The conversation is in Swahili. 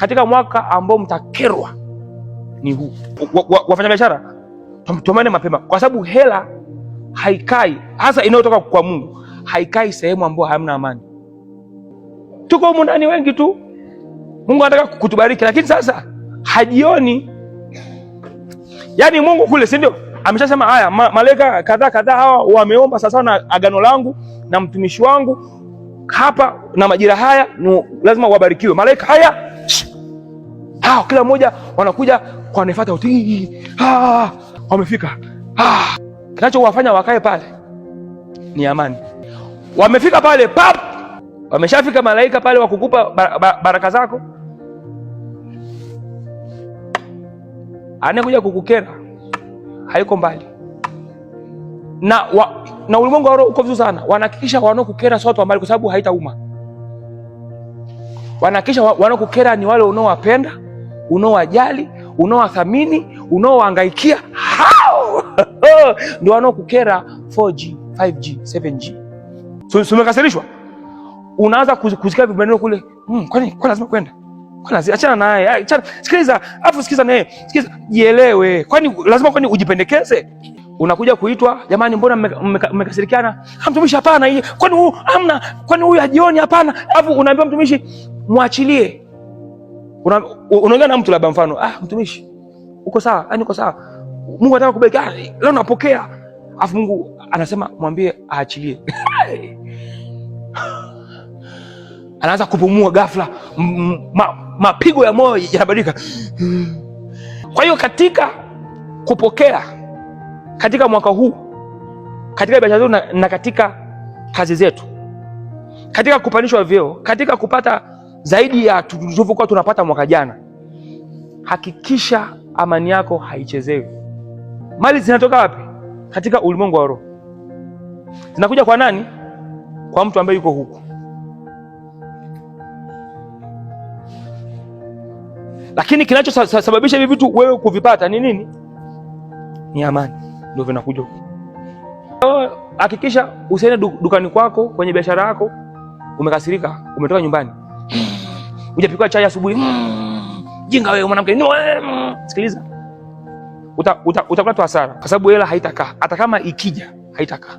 katika mwaka ambao mtakerwa ni huu. Wafanya biashara, tumane mapema, kwa sababu hela haikai, hasa inayotoka kwa Mungu, haikai sehemu ambayo hamna amani. Tuko humu ndani wengi tu, Mungu anataka kutubariki, lakini sasa hajioni. Yaani Mungu kule, si ndio? Ameshasema haya, malaika kadhaa hawa wameomba sasa na agano langu na mtumishi wangu hapa na majira haya lazima wabarikiwe. Malaika haya kila mmoja wanakuja kwa nefuata utii. Wamefika. Kinachowafanya wakae pale ni amani. Wamefika pale pap. Wameshafika malaika pale wakukupa baraka zako. Anakuja kukukera haiko mbali. Na ulimwengu wa roho uko vizuri sana. Wanahakikisha wanaokukera sio watu ambao, kwa sababu haitauma. Wanahakikisha wanaokukera ni wale unaowapenda, unaowajali, unaowathamini, unaowahangaikia. Hao ndio wanaokukera 4G, 5G, 7G. So umekasirishwa, unaanza kusikia vimaneno kule. Kwani lazima kwenda? Kwani lazima achana naye? Achana, sikiliza, afu sikiliza naye. Sikiliza, jielewe. Kwani lazima ujipendekeze? Unakuja kuitwa, jamani, mbona mmekasirikiana? Mtumishi, hapana hii. Kwani huyu hamna? Kwani huyu hajioni? Hapana. Afu unaambia mtumishi, muachilie. Unaongea na mtu labda, mfano, mtumishi, uko sawa? Yaani uko sawa? Mungu anataka kubariki. Leo napokea. Afu Mungu anasema mwambie aachilie. Anaanza kupumua ghafla, mapigo ya moyo yanabadilika. Kwa hiyo katika kupokea, katika mwaka huu, katika biashara zetu na katika kazi zetu, katika kupandishwa vyeo, katika kupata zaidi ya tulivyokuwa tunapata mwaka jana, hakikisha amani yako haichezewi. Mali zinatoka wapi? Katika ulimwengu wa roho. Zinakuja kwa nani? Kwa mtu ambaye yuko huku. Lakini kinachosababisha hivi vitu wewe kuvipata ni nini? Ni amani. Ndio vinakuja huko. Hakikisha usiende dukani kwako, kwenye biashara yako umekasirika, umetoka nyumbani, hujapikwa chai asubuhi. Jinga wewe mwanamke. Sikiliza. Utakula tu hasara, kwa sababu hela haitakaa. Hata kama ikija haitakaa.